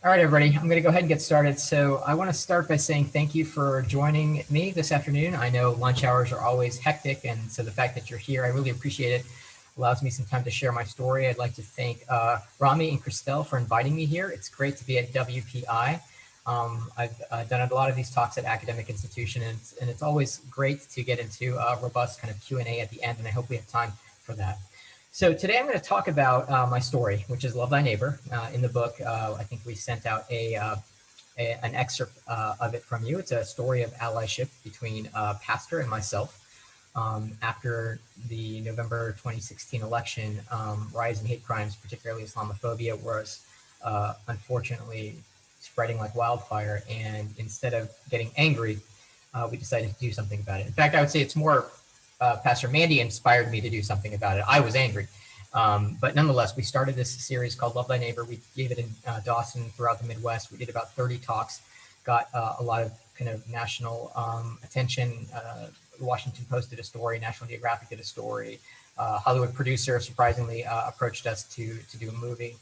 All right, everybody, I'm going to go ahead and get started. So I want to start by saying thank you for joining me this afternoon. I know lunch hours are always hectic, and so the fact that you're here, I really appreciate it. Allows me some time to share my story. I'd like to thank Rami and Christelle for inviting me here. It's great to be at WPI. I've done a lot of these talks at academic institutions, and it's always great to get into a robust kind of Q&A at the end, and I hope we have time for that. So today I'm going to talk about my story, which is Love Thy Neighbor. In the book, I think we sent out an excerpt of it from you. It's a story of allyship between a pastor and myself. After the November 2016 election, rising hate crimes, particularly Islamophobia, was unfortunately spreading like wildfire. And instead of getting angry, we decided to do something about it. In fact, I would say it's more Pastor Mandy inspired me to do something about it. I was angry. But nonetheless, we started this series called Love Thy Neighbor. We gave it in Dawson throughout the Midwest. We did about 30 talks, got a lot of kind of national attention. The Washington Post did a story, National Geographic did a story. Hollywood producer surprisingly approached us to do a movie.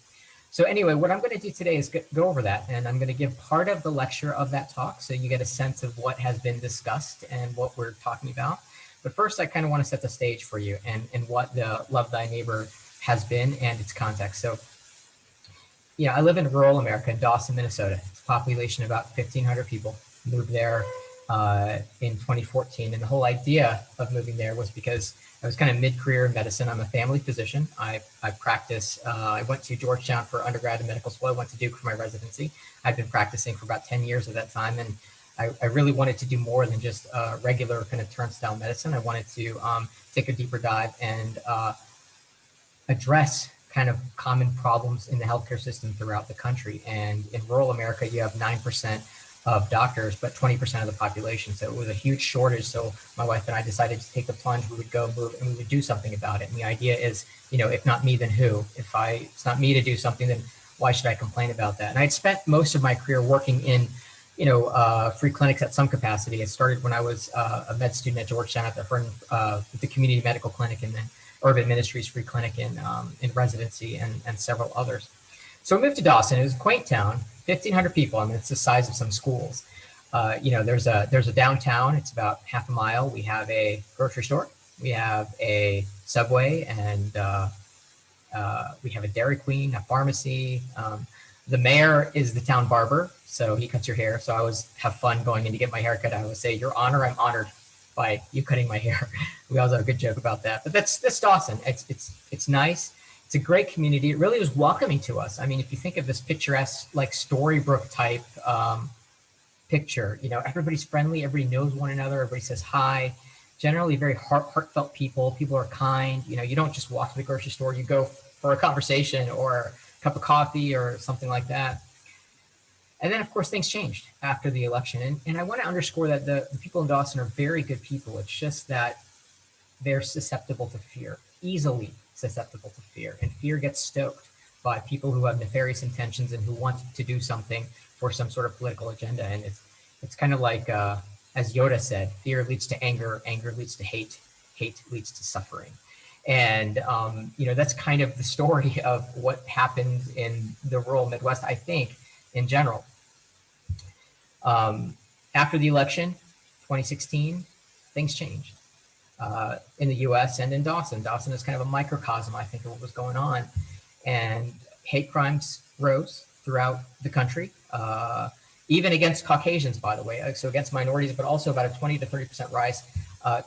So anyway, what I'm going to do today is go over that, and I'm going to give part of the lecture of that talk so you get a sense of what has been discussed and what we're talking about. But first, I kind of want to set the stage for you and what the Love Thy Neighbor has been and its context. So, I live in rural America in Dawson, Minnesota. It's a population of about 1,500 people. Moved there in 2014. And the whole idea of moving there was because I was kind of mid-career in medicine. I'm a family physician. I practice. I went to Georgetown for undergrad and medical school. I went to Duke for my residency. I've been practicing for about 10 years at that time. And I really wanted to do more than just regular kind of turnstile medicine. I wanted to take a deeper dive and address kind of common problems in the healthcare system throughout the country. And in rural America, you have 9% of doctors, but 20% of the population. So it was a huge shortage. So my wife and I decided to take the plunge. We would go move and we would do something about it. And the idea is, if not me, then who? If it's not me to do something, then why should I complain about that? And I'd spent most of my career working in free clinics at some capacity. I started when I was a med student at Georgetown at the community medical clinic, and then Urban Ministries Free Clinic in residency, and several others. So we moved to Dawson. It was a quaint town, 1,500 people. I mean, it's the size of some schools. There's a downtown. It's about half a mile. We have a grocery store. We have a Subway, and we have a Dairy Queen, a pharmacy. The mayor is the town barber, so he cuts your hair. So I always have fun going in to get my hair cut. I always say, "Your Honor, I'm honored by you cutting my hair." We always have a good joke about that. But that's Dawson. It's nice. It's a great community. It really was welcoming to us. I mean, if you think of this picturesque, like Storybrooke type picture, everybody's friendly. Everybody knows one another. Everybody says hi. Generally, very heartfelt people. People are kind. You don't just walk to the grocery store. You go for a conversation or cup of coffee or something like that. And then, of course, things changed after the election. And I want to underscore that the people in Dawson are very good people. It's just that they're susceptible to fear, easily susceptible to fear. And fear gets stoked by people who have nefarious intentions and who want to do something for some sort of political agenda. And it's kind of like, as Yoda said, fear leads to anger, anger leads to hate, hate leads to suffering. And, that's kind of the story of what happened in the rural Midwest, I think, in general. After the election, 2016, things changed in the U.S. and in Dawson. Dawson is kind of a microcosm, I think, of what was going on. And hate crimes rose throughout the country, even against Caucasians, by the way, so against minorities, but also about a 20 to 30% rise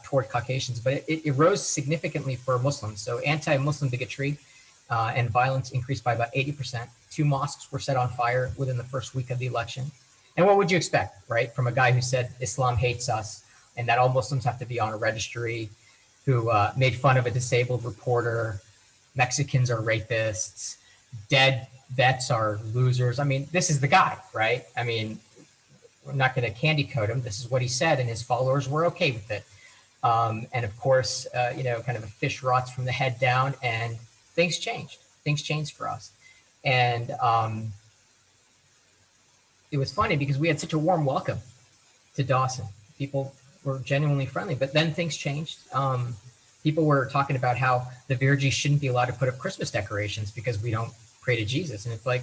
toward Caucasians. But it rose significantly for Muslims. So anti-Muslim bigotry and violence increased by about 80%. 2 mosques were set on fire within the first week of the election. And what would you expect, right, from a guy who said Islam hates us and that all Muslims have to be on a registry, who made fun of a disabled reporter, Mexicans are rapists, dead vets are losers. I mean, this is the guy, right? I mean, we're not going to candy coat him. This is what he said, and his followers were okay with it. And of course, kind of a fish rots from the head down, and things changed. Things changed for us. And it was funny because we had such a warm welcome to Dawson. People were genuinely friendly, but then things changed. People were talking about how the Virji shouldn't be allowed to put up Christmas decorations because we don't pray to Jesus. And it's like,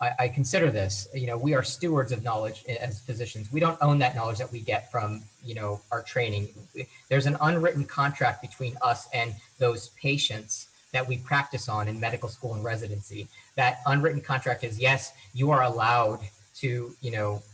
I consider this, we are stewards of knowledge as physicians. We don't own that knowledge that we get from, our training. There's an unwritten contract between us and those patients that we practice on in medical school and residency. That unwritten contract is, yes, you are allowed to,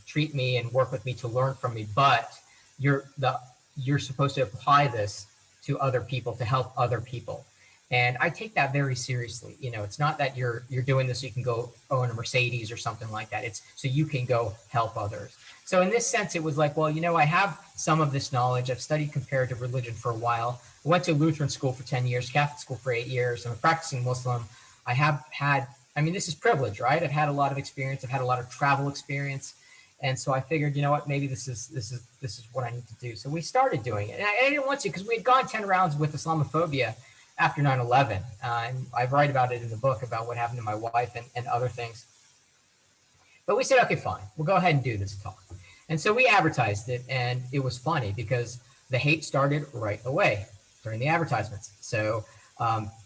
treat me and work with me to learn from me, but you're supposed to apply this to other people to help other people. And I take that very seriously. It's not that you're doing this so you can go own a Mercedes or something like that. It's so you can go help others. So in this sense, it was like, well, I have some of this knowledge. I've studied comparative religion for a while. I went to Lutheran school for 10 years, Catholic school for 8 years. I'm a practicing Muslim. I have had, this is privilege, right? I've had a lot of experience. I've had a lot of travel experience. And so I figured, what, maybe this is what I need to do. So we started doing it. And I didn't want to, because we had gone 10 rounds with Islamophobia after 9/11. And I write about it in the book about what happened to my wife and other things. But we said, okay, fine, we'll go ahead and do this talk. And so we advertised it, and it was funny because the hate started right away during the advertisements. So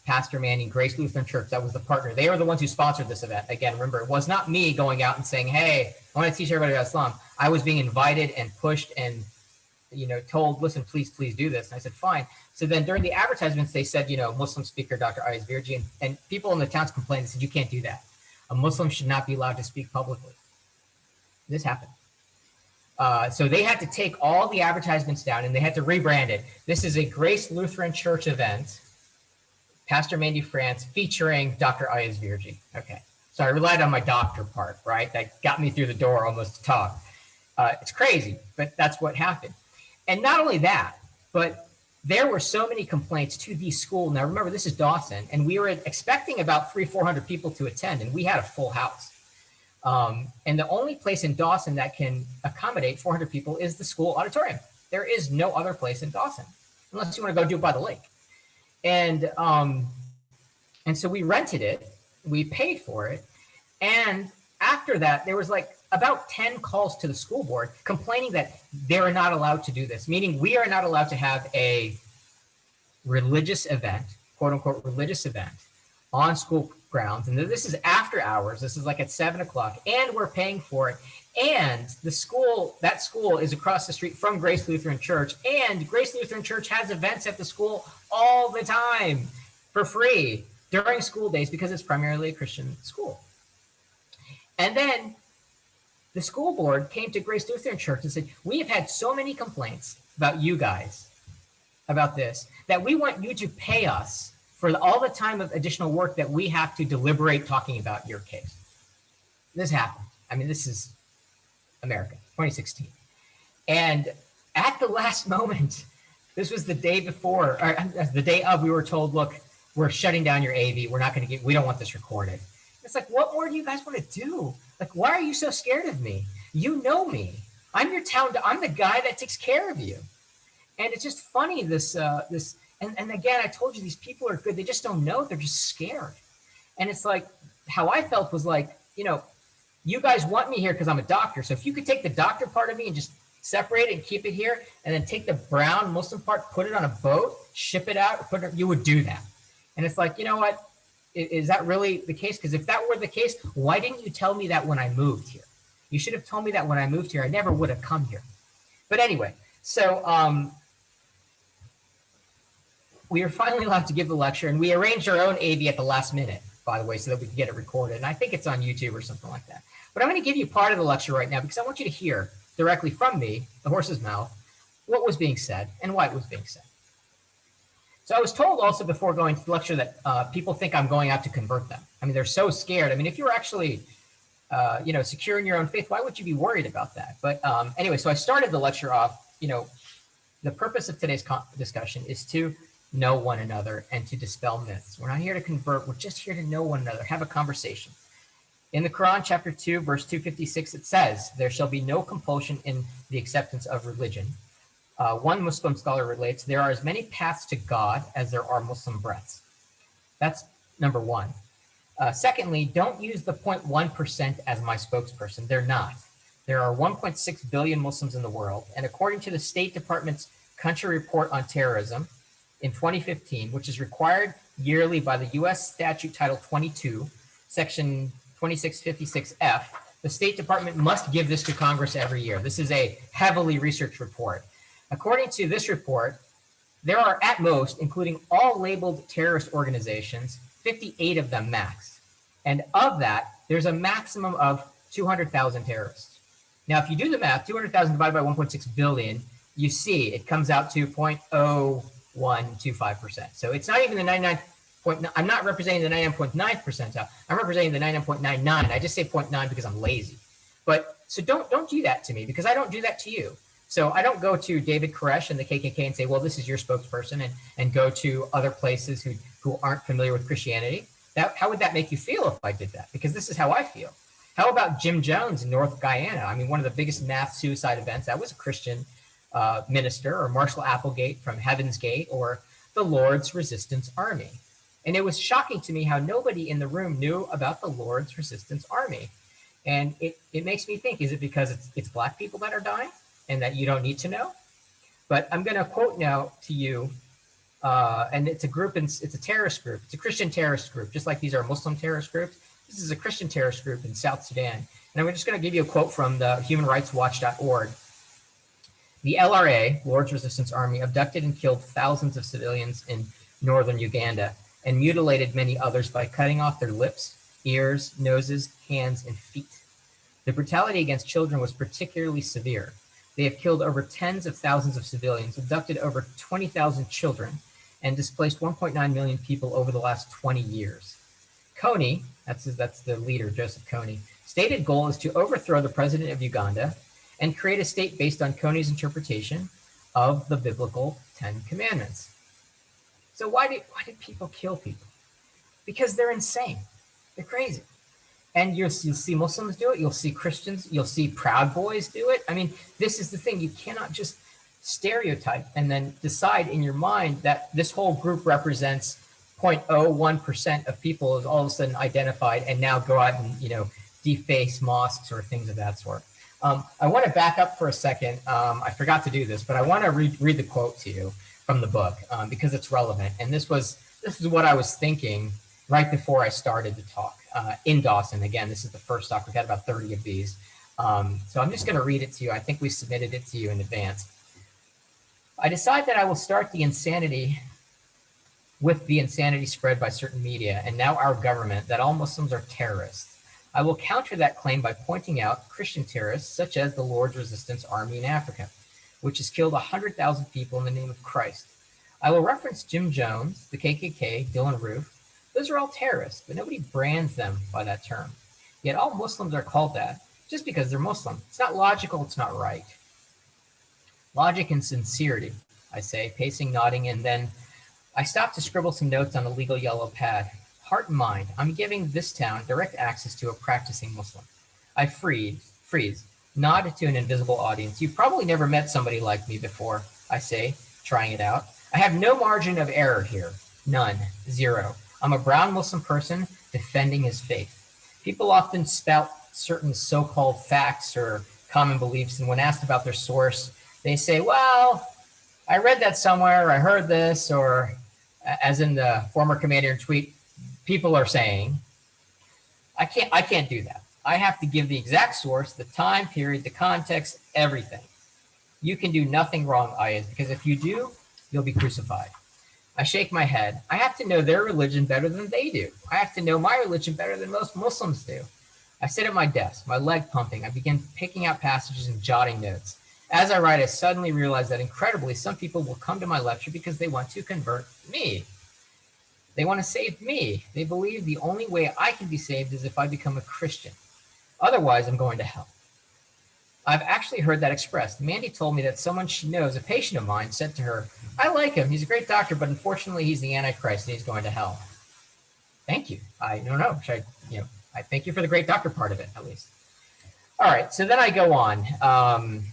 Pastor Manning, Grace Lutheran Church, that was the partner. They were the ones who sponsored this event. Again, remember, it was not me going out and saying, hey, I want to teach everybody about Islam. I was being invited and pushed and told, listen, please do this. And I said, fine. So then during the advertisements, they said, Muslim speaker, Dr. Virji, and people in the towns complained. They said, you can't do that. A Muslim should not be allowed to speak publicly. This happened. So they had to take all the advertisements down and they had to rebrand it. This is a Grace Lutheran Church event, Pastor Mandy France, featuring Dr. Ayaz Virji. Okay. So I relied on my doctor part, right? That got me through the door almost to talk. It's crazy, but that's what happened. And not only that, but there were so many complaints to the school. Now, remember, this is Dawson, and we were expecting about 300-400 people to attend, and we had a full house. And the only place in Dawson that can accommodate 400 people is the school auditorium. There is no other place in Dawson, unless you want to go do it by the lake. And so we rented it, we paid for it, and after that, there was like about 10 calls to the school board complaining that they're not allowed to do this, meaning we are not allowed to have a religious event, quote unquote, religious event on school grounds. And this is after hours. This is like at 7 o'clock, and we're paying for it. And that school is across the street from Grace Lutheran Church, and Grace Lutheran Church has events at the school all the time for free during school days because it's primarily a Christian school. And then the school board came to Grace Lutheran Church and said, we have had so many complaints about you guys, about this, that we want you to pay us for all the time of additional work that we have to deliberate talking about your case. This happened. This is America, 2016. And at the last moment, this was the day before, or the day of, we were told, look, we're shutting down your AV. We don't want this recorded. It's like, what more do you guys want to do? Like, why are you so scared of me? You know me. I'm your town. I'm the guy that takes care of you. And it's just funny, and again, I told you, these people are good. They just don't know. They're just scared. And it's like, how I felt was like, you guys want me here because I'm a doctor. So if you could take the doctor part of me and just separate it and keep it here, and then take the brown Muslim part, put it on a boat, ship it out, you would do that. And it's like, you know what? Is that really the case? Because if that were the case, why didn't you tell me that when I moved here? You should have told me that when I moved here. I never would have come here. But anyway, so we were finally allowed to give the lecture, and we arranged our own AV at the last minute, by the way, so that we could get it recorded. And I think it's on YouTube or something like that. But I'm going to give you part of the lecture right now because I want you to hear directly from me, the horse's mouth, what was being said and why it was being said. So I was told also before going to the lecture that people think I'm going out to convert them. They're so scared. If you're actually, secure in your own faith, why would you be worried about that? But anyway, so I started the lecture off, the purpose of today's discussion is to know one another and to dispel myths. We're not here to convert. We're just here to know one another, have a conversation. In the Quran, chapter 2, verse 256, it says, there shall be no compulsion in the acceptance of religion. One Muslim scholar relates, there are as many paths to God as there are Muslim breaths. That's number one. Secondly, don't use the 0.1% as my spokesperson. They're not. There are 1.6 billion Muslims in the world. And according to the State Department's Country Report on Terrorism in 2015, which is required yearly by the U.S. statute Title 22, Section 2656F, the State Department must give this to Congress every year. This is a heavily researched report. According to this report, there are at most, including all labeled terrorist organizations, 58 of them max. And of that, there's a maximum of 200,000 terrorists. Now, if you do the math, 200,000 divided by 1.6 billion, you see it comes out to 0.0125%. So it's not even the 99. I'm not representing the 99.9th percentile. I'm representing the 99.99. I just say 0.9 because I'm lazy. But so don't do that to me, because I don't do that to you. So I don't go to David Koresh and the KKK and say, well, this is your spokesperson, and go to other places who aren't familiar with Christianity. How would that make you feel if I did that? Because this is how I feel. How about Jim Jones in North Guyana? I mean, one of the biggest mass suicide events, that was a Christian minister, or Marshall Applegate from Heaven's Gate, or the Lord's Resistance Army. And it was shocking to me how nobody in the room knew about the Lord's Resistance Army. And it makes me think, is it because it's Black people that are dying and that you don't need to know? But I'm going to quote now to you, and it's a group, it's a terrorist group. It's a Christian terrorist group, just like these are Muslim terrorist groups. This is a Christian terrorist group in South Sudan. And I'm just going to give you a quote from the humanrightswatch.org. The LRA, Lord's Resistance Army, abducted and killed thousands of civilians in northern Uganda and mutilated many others by cutting off their lips, ears, noses, hands, and feet. The brutality against children was particularly severe. They have killed over tens of thousands of civilians, abducted over 20,000 children, and displaced 1.9 million people over the last 20 years. Kony, that's the leader, Joseph Kony, stated goal is to overthrow the president of Uganda and create a state based on Kony's interpretation of the biblical 10 Commandments. So why did people kill people? Because they're insane. They're crazy. And you'll see Muslims do it. You'll see Christians. You'll see Proud Boys do it. I mean, this is the thing. You cannot just stereotype and then decide in your mind that this whole group represents 0.01% of people is all of a sudden identified and now go out and, deface mosques or things of that sort. I want to back up for a second. I forgot to do this, but I want to read the quote to you from the book because it's relevant. And this is what I was thinking right before I started to talk in Dawson. Again, this is the first talk. We've had about 30 of these. So I'm just going to read it to you. I think we submitted it to you in advance. I decide that I will start the insanity with the insanity spread by certain media and now our government that all Muslims are terrorists. I will counter that claim by pointing out Christian terrorists such as the Lord's Resistance Army in Africa, which has killed 100,000 people in the name of Christ. I will reference Jim Jones, the KKK, Dylan Roof. Those are all terrorists, but nobody brands them by that term. Yet all Muslims are called that just because they're Muslim. It's not logical, it's not right. Logic and sincerity, I say, pacing, nodding, and then I stop to scribble some notes on a legal yellow pad. Heart and mind, I'm giving this town direct access to a practicing Muslim. I freeze, nod to an invisible audience. You've probably never met somebody like me before, I say, trying it out. I have no margin of error here. None. Zero. I'm a brown Muslim person defending his faith. People often spout certain so-called facts or common beliefs, and when asked about their source, they say, well, I read that somewhere, I heard this, or as in the former commander-in-chief, people are saying. I can't do that. I have to give the exact source, the time period, the context, everything. You can do nothing wrong, Ayaz, because if you do, you'll be crucified. I shake my head. I have to know their religion better than they do. I have to know my religion better than most Muslims do. I sit at my desk, my leg pumping. I begin picking out passages and jotting notes. As I write, I suddenly realize that incredibly, some people will come to my lecture because they want to convert me. They want to save me. They believe the only way I can be saved is if I become a Christian. Otherwise, I'm going to hell. I've actually heard that expressed. Mandy told me that someone she knows, a patient of mine, said to her, I like him. He's a great doctor, but unfortunately, he's the Antichrist and he's going to hell. Thank you. I don't know. I thank you for the great doctor part of it, at least. All right. So then I go on.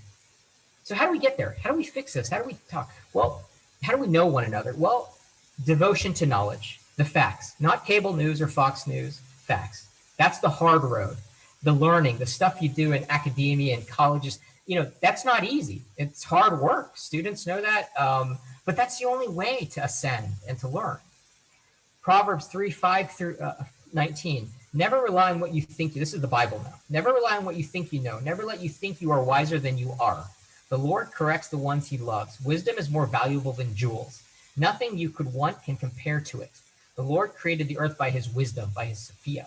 So how do we get there? How do we fix this? How do we talk? Well, how do we know one another? Well, devotion to knowledge, the facts, not cable news or Fox News, facts. That's the hard road. The learning, the stuff you do in academia and colleges, that's not easy. It's hard work. Students know that, but that's the only way to ascend and to learn. Proverbs 3:5 through 19. Never rely on what you think. This is the Bible now. Never rely on what you think you know. Never let you think you are wiser than you are. The Lord corrects the ones he loves. Wisdom is more valuable than jewels. Nothing you could want can compare to it. The Lord created the earth by his wisdom, by his Sophia.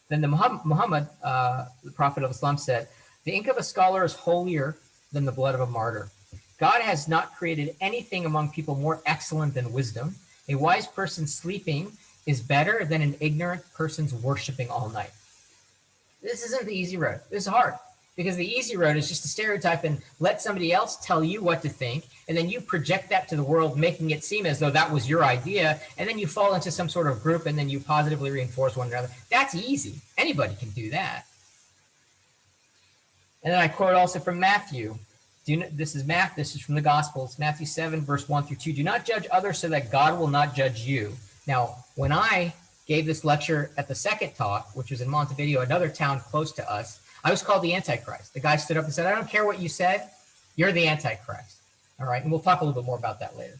Then Muhammad, the prophet of Islam, said, the ink of a scholar is holier than the blood of a martyr. God has not created anything among people more excellent than wisdom. A wise person sleeping is better than an ignorant person's worshiping all night. This isn't the easy road. This is hard, because the easy road is just to stereotype and let somebody else tell you what to think, and then you project that to the world, making it seem as though that was your idea, and then you fall into some sort of group, and then you positively reinforce one another. That's easy. Anybody can do that. And then I quote also from Matthew. This is from the Gospels, Matthew 7, verse 1 through 2. Do not judge others so that God will not judge you. Now, when I gave this lecture at the second talk, which was in Montevideo, another town close to us, I was called the Antichrist. The guy stood up and said, I don't care what you said, you're the Antichrist. All right, and we'll talk a little bit more about that later.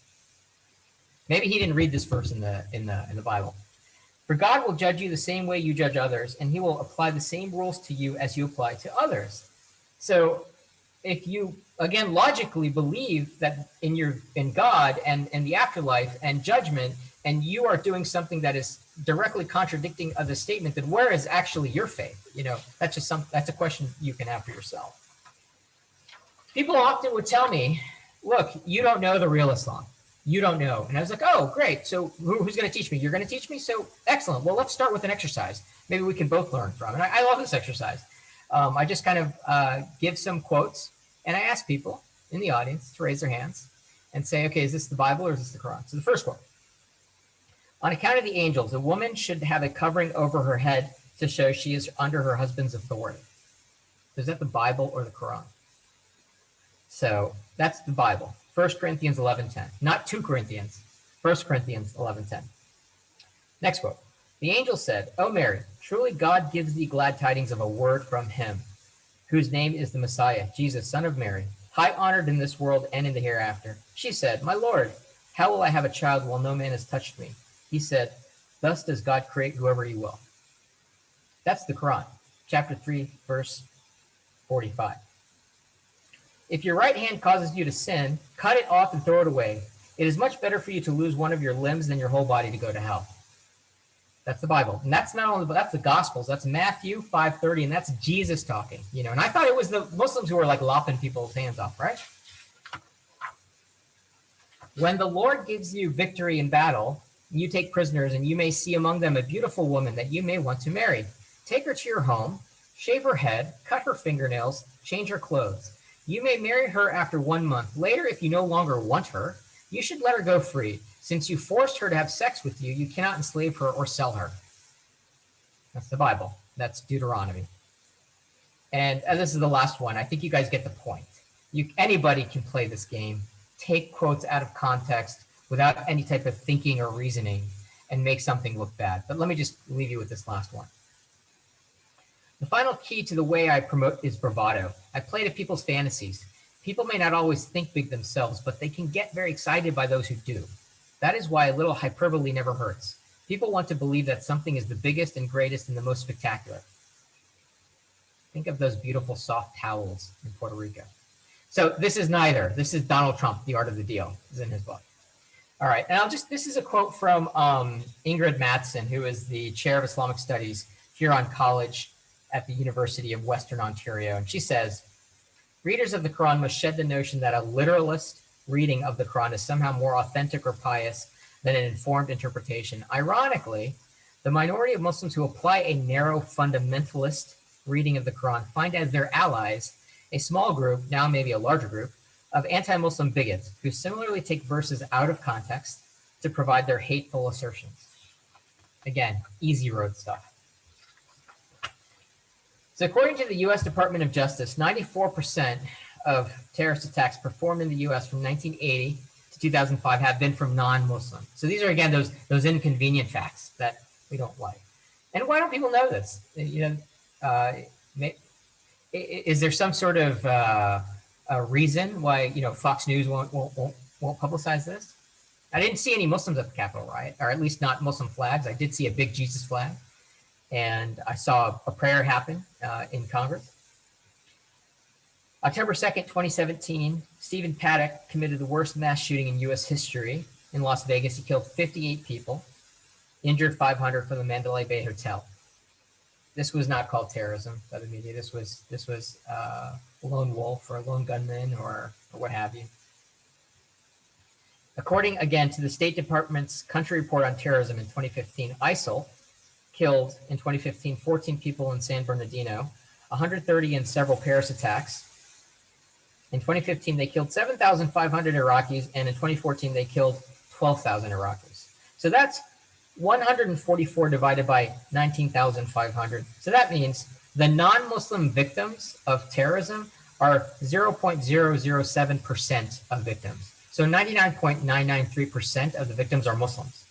Maybe he didn't read this verse in the Bible. For God will judge you the same way you judge others, and he will apply the same rules to you as you apply to others. So if you, again, logically believe that in God and the afterlife and judgment, and you are doing something that is directly contradicting of the statement, then where is actually your faith? That's a question you can have for yourself. People often would tell me, look, you don't know the real Islam. You don't know. And I was like, oh, great. So who's going to teach me? You're going to teach me? So excellent. Well, let's start with an exercise. Maybe we can both learn from. And I love this exercise. I just kind of give some quotes, and I ask people in the audience to raise their hands and say, okay, is this the Bible or is this the Quran? So the first quote. On account of the angels, a woman should have a covering over her head to show she is under her husband's authority. Is that the Bible or the Quran? So that's the Bible. 1 Corinthians 11:10. Not 2 Corinthians. 1 Corinthians 11:10. Next quote. The angel said, O Mary, truly God gives thee glad tidings of a word from him, whose name is the Messiah, Jesus, son of Mary, high honored in this world and in the hereafter. She said, my Lord, how will I have a child while no man has touched me? He said, thus does God create whoever he will. That's the Quran, chapter 3, verse 45. If your right hand causes you to sin, cut it off and throw it away. It is much better for you to lose one of your limbs than your whole body to go to hell. That's the Bible. And that's not only, but that's the Gospels. That's Matthew 5:30, and that's Jesus talking. And I thought it was the Muslims who were like lopping people's hands off, right? When the Lord gives you victory in battle, you take prisoners, and you may see among them a beautiful woman that you may want to marry. Take her to your home, shave her head, cut her fingernails, change her clothes. You may marry her after 1 month. Later, if you no longer want her, you should let her go free. Since you forced her to have sex with you, you cannot enslave her or sell her. That's the Bible. That's Deuteronomy. And this is the last one. I think you guys get the point. Anybody can play this game, take quotes out of context without any type of thinking or reasoning, and make something look bad. But let me just leave you with this last one. The final key to the way I promote is bravado. I play to people's fantasies. People may not always think big themselves, but they can get very excited by those who do. That is why a little hyperbole never hurts. People want to believe that something is the biggest and greatest and the most spectacular. Think of those beautiful soft towels in Puerto Rico. So this is neither. This is Donald Trump, The Art of the Deal, is in his book. All right, and this is a quote from Ingrid Mattson, who is the chair of Islamic Studies here on college at the University of Western Ontario. And she says, readers of the Quran must shed the notion that a literalist reading of the Quran is somehow more authentic or pious than an informed interpretation. Ironically, the minority of Muslims who apply a narrow fundamentalist reading of the Quran find as their allies a small group, now maybe a larger group, of anti-Muslim bigots who similarly take verses out of context to provide their hateful assertions. Again, easy road stuff. So according to the U.S. Department of Justice, 94% of terrorist attacks performed in the U.S. from 1980 to 2005 have been from non-Muslim. So these are, again, those inconvenient facts that we don't like. And why don't people know this? Is there some sort of a reason why Fox News won't publicize this? I didn't see any Muslims at the Capitol riot, or at least not Muslim flags. I did see a big Jesus flag. and I saw a prayer happen in Congress. October 2nd, 2017, Stephen Paddock committed the worst mass shooting in U.S. history in Las Vegas. He killed 58 people, injured 500 from the Mandalay Bay Hotel. This was not called terrorism by the media. This was a lone wolf or a lone gunman or what have you. According, again, to the State Department's country report on terrorism in 2015, ISIL killed in 2015 14 people in San Bernardino, 130 in several Paris attacks. In 2015, they killed 7,500 Iraqis, and in 2014, they killed 12,000 Iraqis. So that's 144 divided by 19,500. So that means the non-Muslim victims of terrorism are 0.007% of victims. So 99.993% of the victims are Muslims.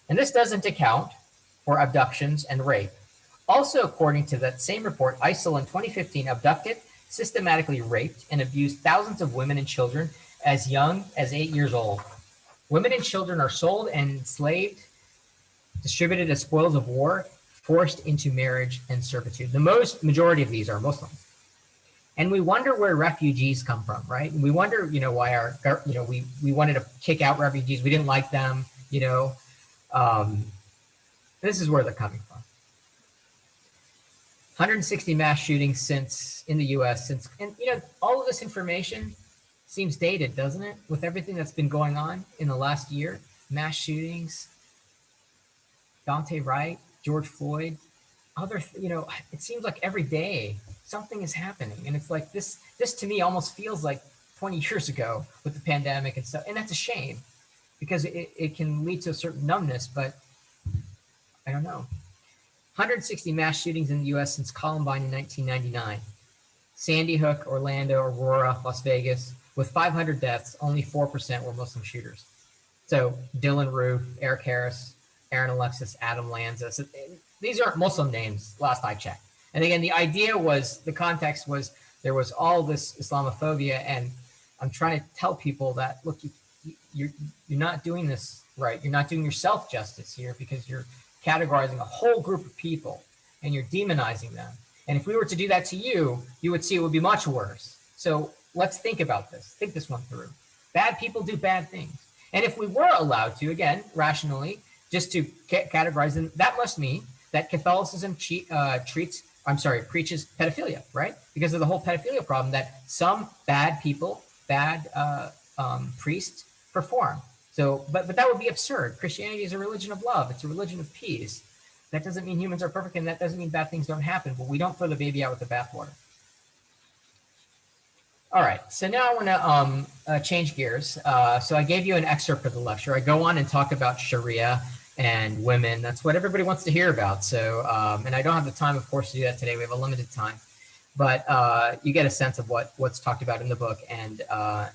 And this doesn't account for abductions and rape. Also, according to that same report, ISIL in 2015 abducted, systematically raped, and abused thousands of women and children as young as 8 years old. Women and children are sold and enslaved, distributed as spoils of war, forced into marriage and servitude. The majority of these are Muslims. And we wonder where refugees come from, right? And we wonder, why we wanted to kick out refugees. We didn't like them, This is where they're coming from. 160 mass shootings in the U.S. and all of this information seems dated, doesn't it? With everything that's been going on in the last year, mass shootings, Dante Wright, George Floyd, it seems like every day something is happening. And it's like this to me almost feels like 20 years ago with the pandemic and stuff. And that's a shame because it can lead to a certain numbness, but I don't know. 160 mass shootings in the U.S. since Columbine in 1999. Sandy Hook, Orlando, Aurora, Las Vegas. With 500 deaths, only 4% were Muslim shooters. So Dylan Roof, Eric Harris, Aaron Alexis, Adam Lanza. So these aren't Muslim names, last I checked. And again, the context was there was all this Islamophobia, and I'm trying to tell people that, look, you're not doing this right. You're not doing yourself justice here because you're categorizing a whole group of people and you're demonizing them. And if we were to do that to you, you would see it would be much worse. So let's think about this. Think this one through. Bad people do bad things. And if we were allowed to, again, rationally, just to categorize them, that must mean that Catholicism preaches pedophilia, right? Because of the whole pedophilia problem that some bad people, priests perform. So, but that would be absurd. Christianity is a religion of love. It's a religion of peace. That doesn't mean humans are perfect, and that doesn't mean bad things don't happen, but we don't throw the baby out with the bathwater. All right, so now I want to change gears. So I gave you an excerpt of the lecture. I go on and talk about Sharia and women. That's what everybody wants to hear about. So, and I don't have the time, of course, to do that today. We have a limited time, but you get a sense of what's talked about in the book and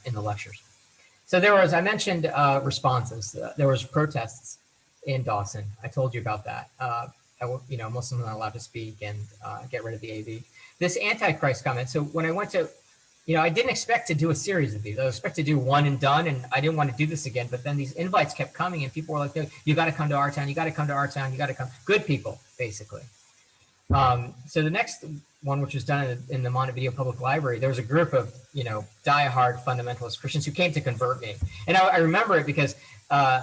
in the lectures. So there was, I mentioned responses. There was protests in Dawson. I told you about that. Muslims are not allowed to speak and get rid of the AV. This Antichrist comment. So when I went to, I didn't expect to do a series of these. I expected to do one and done, and I didn't want to do this again. But then these invites kept coming, and people were like, you got to come to our town. You got to come to our town. You got to come. Good people, basically. So the next one, which was done in the Montevideo Public Library, there was a group of, diehard fundamentalist Christians who came to convert me. And I remember it because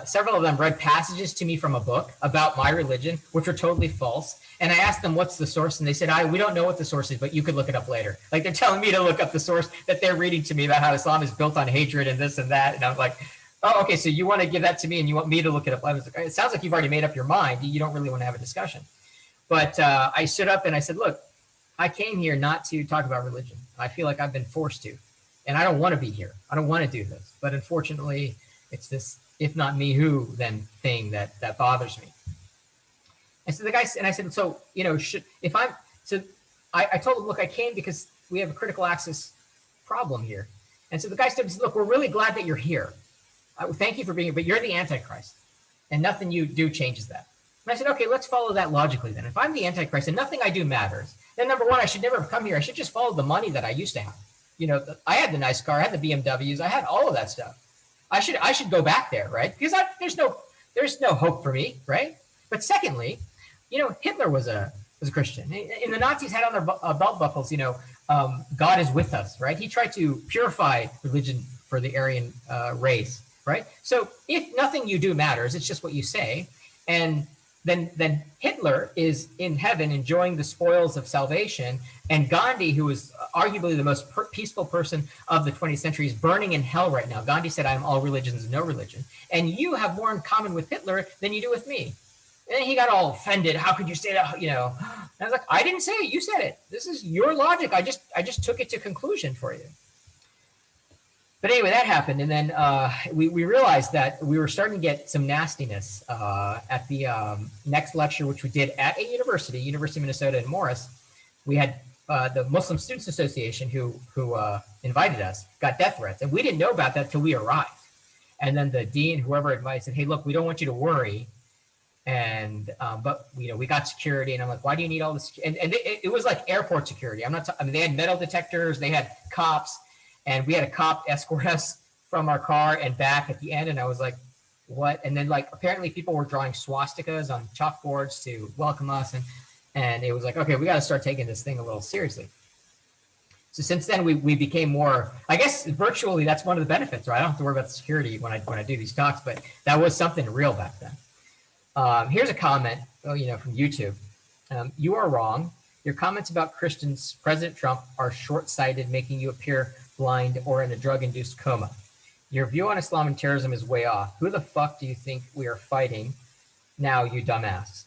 several of them read passages to me from a book about my religion, which were totally false. And I asked them, what's the source? And they said, we don't know what the source is, but you could look it up later. Like they're telling me to look up the source that they're reading to me about how Islam is built on hatred and this and that. And I'm like, oh, okay, so you want to give that to me and you want me to look it up. I was like, it sounds like you've already made up your mind. You don't really want to have a discussion. But I stood up and I said, look, I came here not to talk about religion. I feel like I've been forced to, and I don't want to be here. I don't want to do this. But unfortunately, it's this if not me, who then thing that bothers me. And so the guy, and I said, so, I told him, look, I came because we have a critical access problem here. And so the guy said, look, we're really glad that you're here. Thank you for being here, but you're the Antichrist, and nothing you do changes that. And I said, okay, let's follow that logically then. If I'm the Antichrist and nothing I do matters, then number one, I should never have come here. I should just follow the money that I used to have. I had the nice car, I had the BMWs, I had all of that stuff. I should go back there, right? Because there's no hope for me, right? But secondly, Hitler was a was a Christian. And the Nazis had on their belt buckles, God is with us, right? He tried to purify religion for the Aryan race, right? So if nothing you do matters, it's just what you say. And then Hitler is in heaven enjoying the spoils of salvation, and Gandhi, who was arguably the most peaceful person of the 20th century, is burning in hell right now. Gandhi said, "I'm all religions, no religion." And you have more in common with Hitler than you do with me. And then he got all offended. How could you say that? And I was like, I didn't say it. You said it. This is your logic. I just took it to conclusion for you. But anyway, that happened, and then we realized that we were starting to get some nastiness at the next lecture, which we did at a University of Minnesota in Morris. We had the Muslim Students Association who invited us, got death threats, and we didn't know about that till we arrived. And then the dean, whoever invited, said, "Hey, look, we don't want you to worry." And but we got security, and I'm like, "Why do you need all this?" And it was like airport security. They had metal detectors, they had cops. And we had a cop escort us from our car and back at the end. And I was like, what? And then apparently people were drawing swastikas on chalkboards to welcome us. And it was like, okay, we got to start taking this thing a little seriously. So since then we became more, I guess virtually that's one of the benefits, right? I don't have to worry about the security when I do these talks, but that was something real back then. Here's a comment, from YouTube. You are wrong. Your comments about Christians, President Trump, are short-sighted, making you appear blind or in a drug-induced coma. Your view on Islam and terrorism is way off. Who the fuck do you think we are fighting now, you dumbass?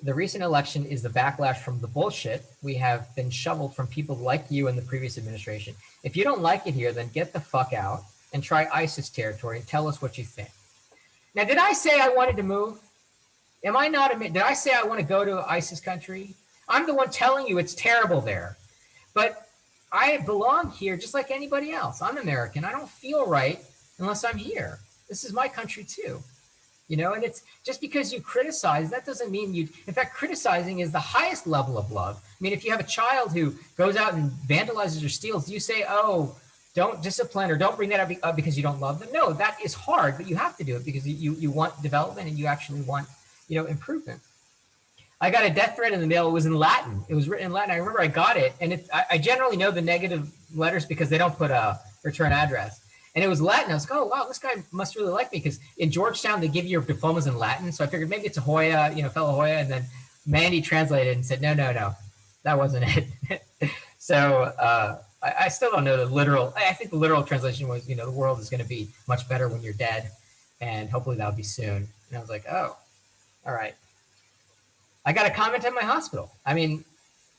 The recent election is the backlash from the bullshit we have been shoveled from people like you and the previous administration. If you don't like it here, then get the fuck out and try ISIS territory and tell us what you think. Now, did I say I wanted to move? Am I not? Did I say I want to go to ISIS country? I'm the one telling you it's terrible there. But I belong here just like anybody else. I'm American. I don't feel right unless I'm here. This is my country too. And it's just because you criticize, that doesn't mean in fact, criticizing is the highest level of love. I mean, if you have a child who goes out and vandalizes or steals, do you say, oh, don't discipline or don't bring that up because you don't love them? No, that is hard, but you have to do it because you want development and you actually want, improvement. I got a death threat in the mail. It was in Latin. It was written in Latin. I remember I got it. And I generally know the negative letters because they don't put a return address. And it was Latin. I was like, oh, wow, this guy must really like me because in Georgetown, they give you your diplomas in Latin. So I figured maybe it's a Hoya, fellow Hoya. And then Mandy translated and said, no, that wasn't it. So I still don't know the literal. I think the literal translation was, the world is going to be much better when you're dead. And hopefully that'll be soon. And I was like, oh, all right. I got a comment at my hospital. I mean,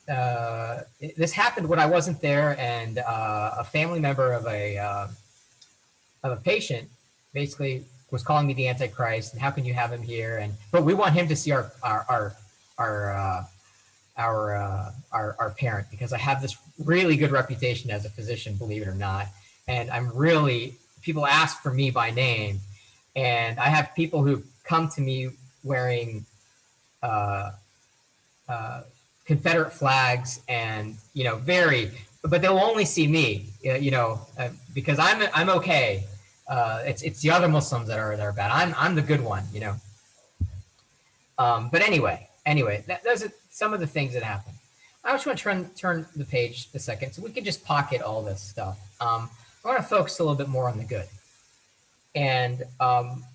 this happened when I wasn't there, and a family member of a patient basically was calling me the Antichrist, and how can you have him here? But we want him to see our parent because I have this really good reputation as a physician, believe it or not, and people ask for me by name, and I have people who come to me wearing Confederate flags and but they'll only see me because I'm okay. It's the other Muslims that are bad. I'm the good one, but anyway, those are some of the things that happen. I just want to turn the page a second so we can just pocket all this stuff. I want to focus a little bit more on the good. And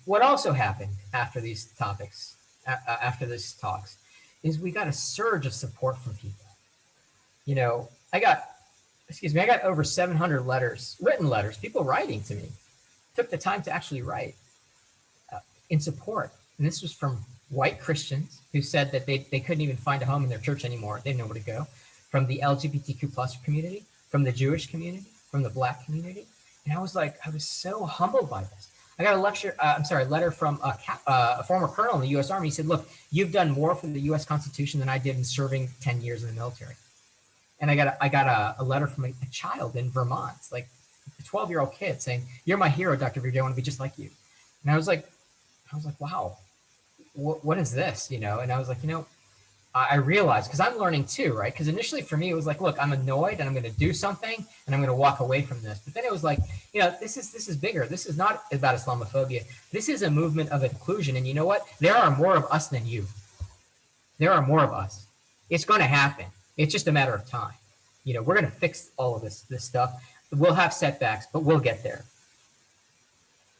what also happened after these topics, after these talks, is we got a surge of support from people. I got over 700 written letters, people writing to me, took the time to actually write in support. And this was from white Christians who said that they couldn't even find a home in their church anymore. They didn't know where to go. From the LGBTQ plus community, from the Jewish community, from the Black community. And I was so humbled by this. I got a letter from a former colonel in the U.S. Army. He said, look, you've done more for the U.S. Constitution than I did in serving 10 years in the military. And I got a letter from a child in Vermont, like a 12-year-old kid saying, you're my hero, Dr. Virji. I want to be just like you. And I was like, wow, what is this? And I was like, I realized, because I'm learning too, right? Because initially for me, it was like, look, I'm annoyed and I'm going to do something and I'm going to walk away from this. But then it was like, this is bigger. This is not about Islamophobia. This is a movement of inclusion. And you know what? There are more of us than you. There are more of us. It's going to happen. It's just a matter of time. We're going to fix all of this stuff. We'll have setbacks, but we'll get there.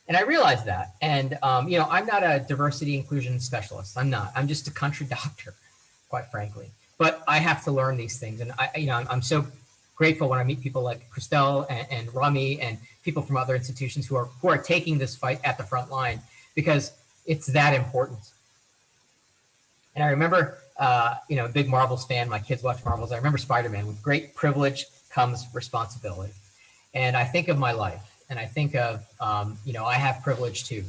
And I realized that. And, I'm not a diversity inclusion specialist. I'm not. I'm just a country doctor, quite frankly. But I have to learn these things. And I'm so grateful when I meet people like Christelle and Rami and people from other institutions who are taking this fight at the front line, because it's that important. And I remember, a big Marvels fan. My kids watch Marvels. I remember Spider-Man. With great privilege comes responsibility. And I think of my life. And I think of, I have privilege too.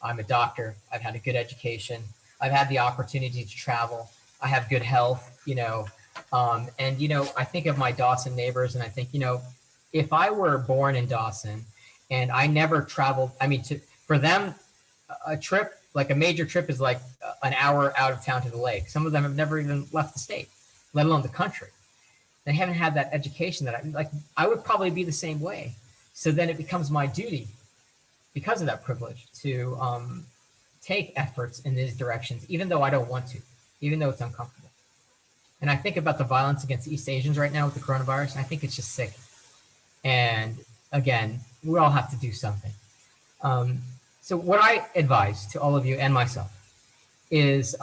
I'm a doctor. I've had a good education. I've had the opportunity to travel. I have good health, I think of my Dawson neighbors, and I think, if I were born in Dawson and I never traveled, for them, a trip, like a major trip, is like an hour out of town to the lake. Some of them have never even left the state, let alone the country. They haven't had that education that I would probably be the same way. So then it becomes my duty, because of that privilege, to take efforts in these directions, even though I don't want to, even though it's uncomfortable. And I think about the violence against East Asians right now with the coronavirus, and I think it's just sick. And again, we all have to do something. So what I advise to all of you and myself is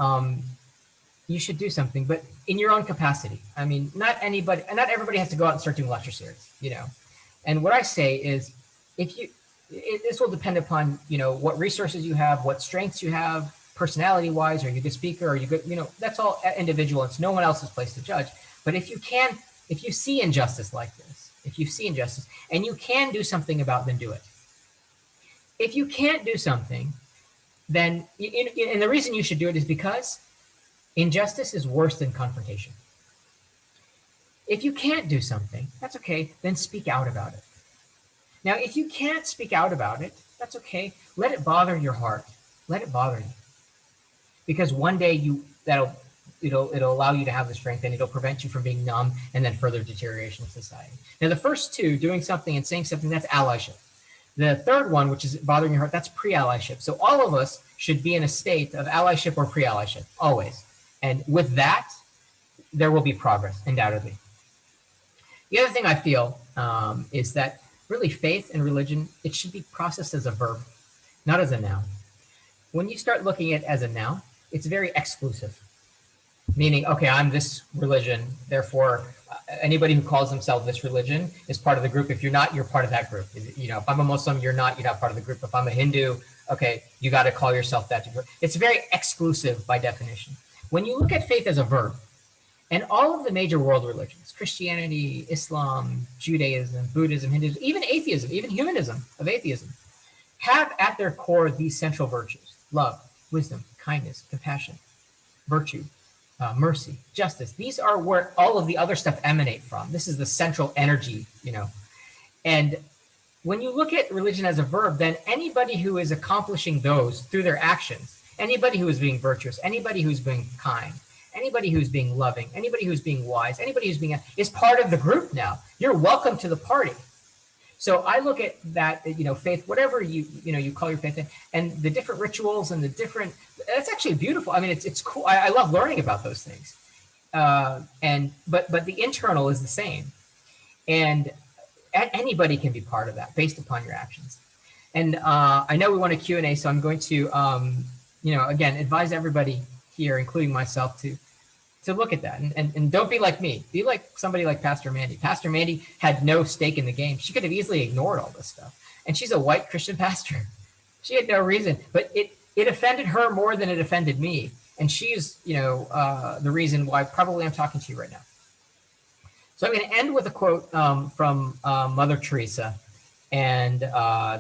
you should do something, but in your own capacity. Not everybody has to go out and start doing lecture series, And what I say is, this will depend upon, what resources you have, what strengths you have, personality-wise. Are you a good speaker? Are you good? That's all individual. It's no one else's place to judge. But if you see injustice like this, and you can do something about it, then do it. If you can't do something, then, and the reason you should do it is because injustice is worse than confrontation. If you can't do something, that's okay, then speak out about it. Now, if you can't speak out about it, that's okay. Let it bother your heart. Let it bother you. Because one day it'll allow you to have the strength, and it'll prevent you from being numb and then further deterioration of society. Now, the first two, doing something and saying something, that's allyship. The third one, which is bothering your heart, that's pre-allyship. So all of us should be in a state of allyship or pre-allyship, always. And with that, there will be progress, undoubtedly. The other thing I feel is that really faith and religion, it should be processed as a verb, not as a noun. When you start looking at it as a noun, it's very exclusive. Meaning, okay, I'm this religion, therefore anybody who calls themselves this religion is part of the group. If you're not, you're part of that group. If I'm a Muslim, you're not part of the group. If I'm a Hindu, okay, you got to call yourself that. It's very exclusive by definition. When you look at faith as a verb, and all of the major world religions, Christianity, Islam, Judaism, Buddhism, Hinduism, even atheism, even humanism of atheism, have at their core these central virtues: love, wisdom, kindness, compassion, virtue, mercy, justice. These are where all of the other stuff emanate from. This is the central energy, And when you look at religion as a verb, then anybody who is accomplishing those through their actions, anybody who is being virtuous, anybody who's being kind, anybody who's being loving, anybody who's being wise, anybody who's being is part of the group now. You're welcome to the party. So I look at that, faith, whatever you call your faith, and the different rituals and the different. That's actually beautiful. It's cool. I love learning about those things. But the internal is the same, and anybody can be part of that based upon your actions. And I know we want a Q&A, so I'm going to again advise everybody here, including myself, to look at that and don't be like me. Be like somebody like Pastor Mandy. Pastor Mandy had no stake in the game. She could have easily ignored all this stuff. And she's a white Christian pastor. She had no reason, but it offended her more than it offended me. And she's, the reason why probably I'm talking to you right now. So I'm going to end with a quote from Mother Teresa. And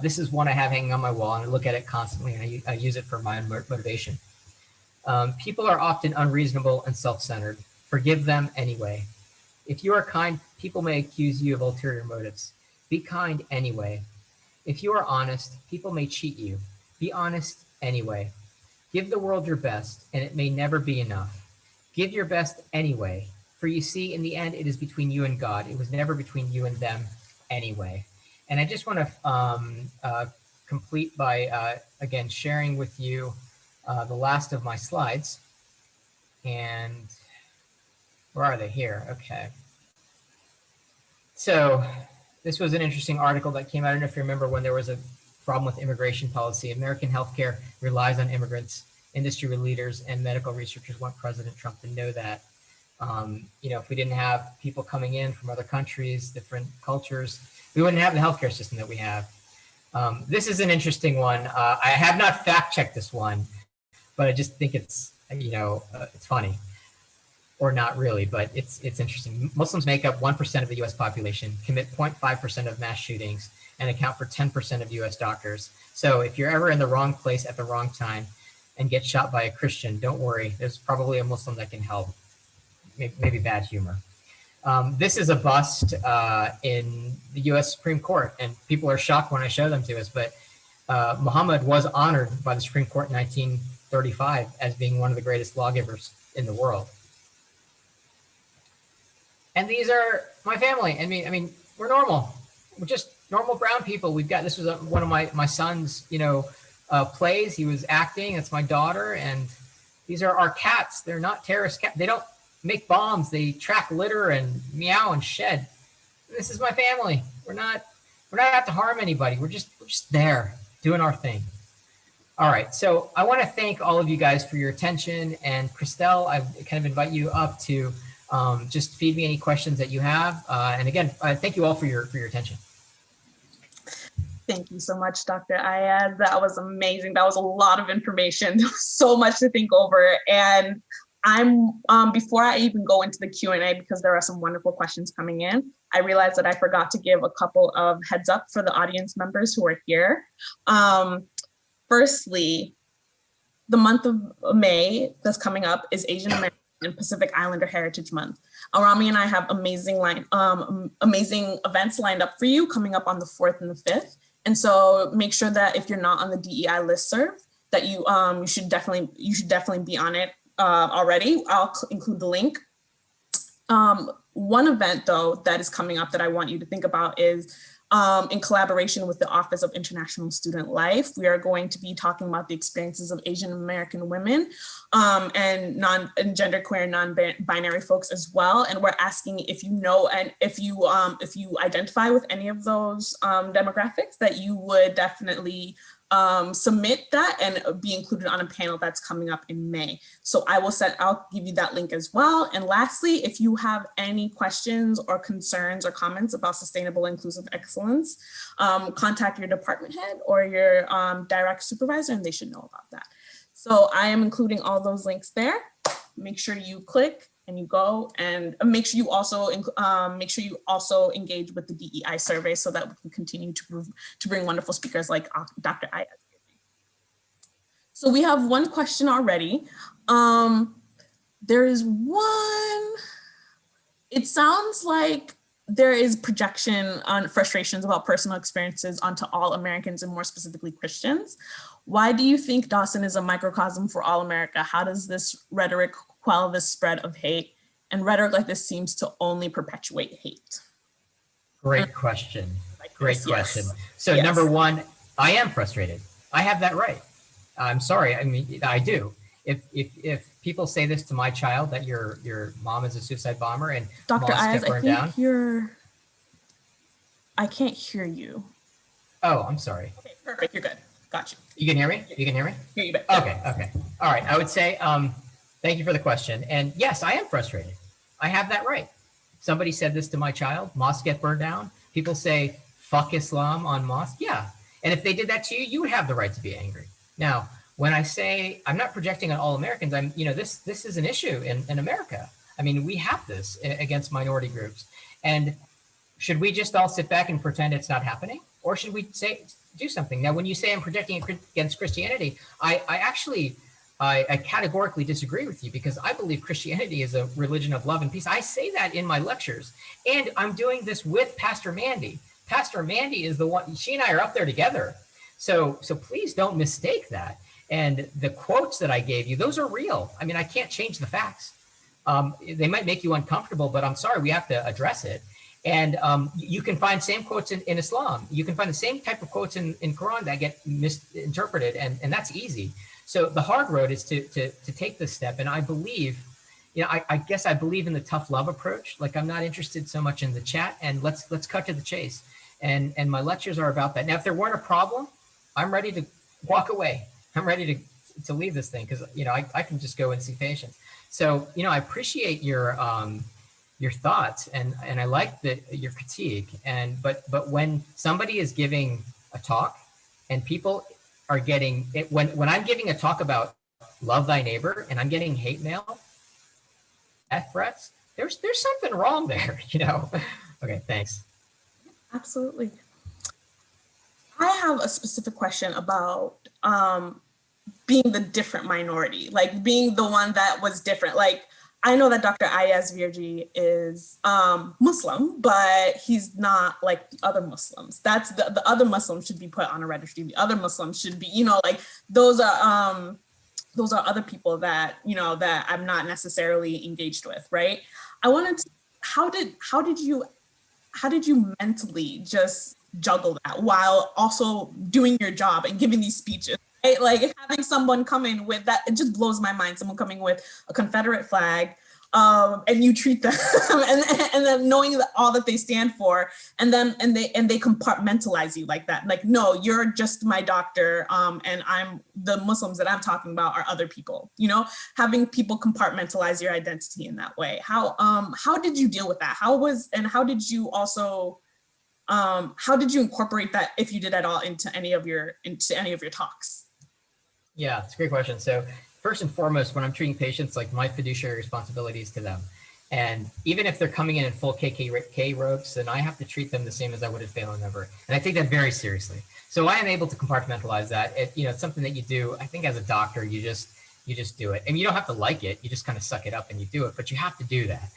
this is one I have hanging on my wall, and I look at it constantly, and I use it for my own motivation. People are often unreasonable and self-centered. Forgive them anyway. If you are kind, people may accuse you of ulterior motives. Be kind anyway. If you are honest, people may cheat you. Be honest anyway. Give the world your best, and it may never be enough. Give your best anyway. For you see, in the end, it is between you and God. It was never between you and them anyway. And I just want to complete by, again, sharing with you the last of my slides. And Where are they? Here. Okay. So this was an interesting article that came out. I don't know if you remember when there was a problem with immigration policy. American healthcare relies on immigrants. Industry leaders and medical researchers want President Trump to know that. If we didn't have people coming in from other countries, different cultures, we wouldn't have the healthcare system that we have. This is an interesting one. I have not fact checked this one, but I just think it's funny, or not really, but it's interesting. Muslims make up 1% of the U.S. population, commit 0.5% of mass shootings, and account for 10% of U.S. doctors. So if you're ever in the wrong place at the wrong time and get shot by a Christian, don't worry. There's probably a Muslim that can help. Maybe bad humor. This is a bust in the U.S. Supreme Court, and people are shocked when I show them to us, but Muhammad was honored by the Supreme Court in 1935 as being one of the greatest lawgivers in the world. And these are my family. I mean, we're normal. We're just normal brown people. This was one of my son's, plays. He was acting. It's my daughter, and these are our cats. They're not terrorist cats. They don't make bombs. They track litter and meow and shed. This is my family. We're not out to harm anybody. We're just there doing our thing. All right. So I want to thank all of you guys for your attention. And Christelle, I kind of invite you up to just feed me any questions that you have. And again, thank you all for your attention. Thank you so much, Dr. Ayaz. That was amazing. That was a lot of information. So much to think over. And I'm before I even go into the Q&A, because there are some wonderful questions coming in, I realized that I forgot to give a couple of heads up for the audience members who are here. Firstly, the month of May that's coming up is Asian American and Pacific Islander Heritage Month. Rami and I have amazing events lined up for you coming up on the 4th and the 5th. And so make sure that if you're not on the DEI listserv, that you should definitely be on it already. I'll include the link. One event though that is coming up that I want you to think about is in collaboration with the Office of International Student Life. We are going to be talking about the experiences of Asian American women and genderqueer, non-binary folks as well. And we're asking if you know and if you identify with any of those demographics, that you would definitely submit that and be included on a panel that's coming up in May. So I'll give you that link as well. And lastly, if you have any questions or concerns or comments about sustainable inclusive excellence, contact your department head or your direct supervisor, and they should know about that. So I am including all those links there. Make sure you click and you go, and make sure you also engage with the DEI survey so that we can continue to bring wonderful speakers like Dr. Ayaz. So we have one question already. There is one. It sounds like there is projection on frustrations about personal experiences onto all Americans and more specifically Christians. Why do you think Dawson is a microcosm for all America? How does this rhetoric quell the spread of hate? And rhetoric like this seems to only perpetuate hate. Great question. Great question. So number one, I am frustrated. I have that right. I'm sorry. I mean, I do. If people say this to my child, that your mom is a suicide bomber and Dr. Ayaz, burned down. I can't hear you. Oh, I'm sorry. Okay, perfect. You're good. Got you. You can hear me? You can hear me? Hear you, Okay. All right. I would say, thank you for the question. And yes, I am frustrated. I have that right. Somebody said this to my child, mosques get burned down. People say, fuck Islam on mosque. Yeah. And if they did that to you, you would have the right to be angry. Now, when I say I'm not projecting on all Americans, this is an issue in America. I mean, we have this against minority groups. And should we just all sit back and pretend it's not happening? Or should we do something? Now, when you say I'm projecting against Christianity, I categorically disagree with you, because I believe Christianity is a religion of love and peace. I say that in my lectures, and I'm doing this with Pastor Mandy. Pastor Mandy is the one, she and I are up there together. So please don't mistake that. And the quotes that I gave you, those are real. I mean, I can't change the facts. They might make you uncomfortable, but I'm sorry, we have to address it. And you can find same quotes in Islam. You can find the same type of quotes in Quran that get misinterpreted, and that's easy. So the hard road is to take this step. And I believe I guess I believe in the tough love approach. Like, I'm not interested so much in the chat, and let's cut to the chase. And my lectures are about that. Now, if there weren't a problem, I'm ready to walk away. I'm ready to leave this thing, because I can just go and see patients. So I appreciate your thoughts, and I like your critique. But when somebody is giving a talk and people are getting it, when I'm giving a talk about love thy neighbor and I'm getting hate mail, death threats, there's something wrong there, Okay, thanks. Absolutely. I have a specific question about being the different minority, like being the one that was different. Like, I know that Dr. Ayaz Virji is Muslim, but he's not like the other Muslims. That's the other Muslims should be put on a registry. The other Muslims should be, like those are other people that, that I'm not necessarily engaged with, right? I wanted to, how did you mentally just juggle that while also doing your job and giving these speeches? Right? Like, having someone come in with that, it just blows my mind. Someone coming with a Confederate flag, and you treat them, and then knowing that all that they stand for, and they compartmentalize you like that. Like, no, you're just my doctor, and the Muslims that I'm talking about are other people. Having people compartmentalize your identity in that way. How did you deal with that? How did you also how did you incorporate that, if you did at all, into any of your talks? Yeah, it's a great question. So first and foremost, when I'm treating patients, like, my fiduciary responsibilities to them. And even if they're coming in full KK robes, then I have to treat them the same as I would a family member. And I take that very seriously. So I am able to compartmentalize that. It's something that you do. I think as a doctor, you just do it. And you don't have to like it. You just kind of suck it up and you do it, but you have to do that.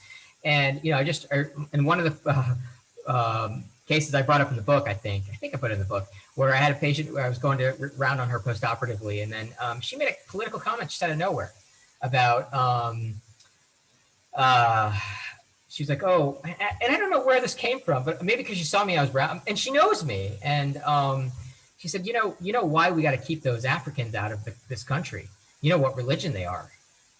And, in one of the cases I brought up in the book, I think I put it in the book, where I had a patient where I was going to round on her postoperatively, and then she made a political comment just out of nowhere about, she was like, oh, and I don't know where this came from, but maybe because she saw me, I was brown, and she knows me, and she said, you know why we got to keep those Africans out of this country? You know what religion they are?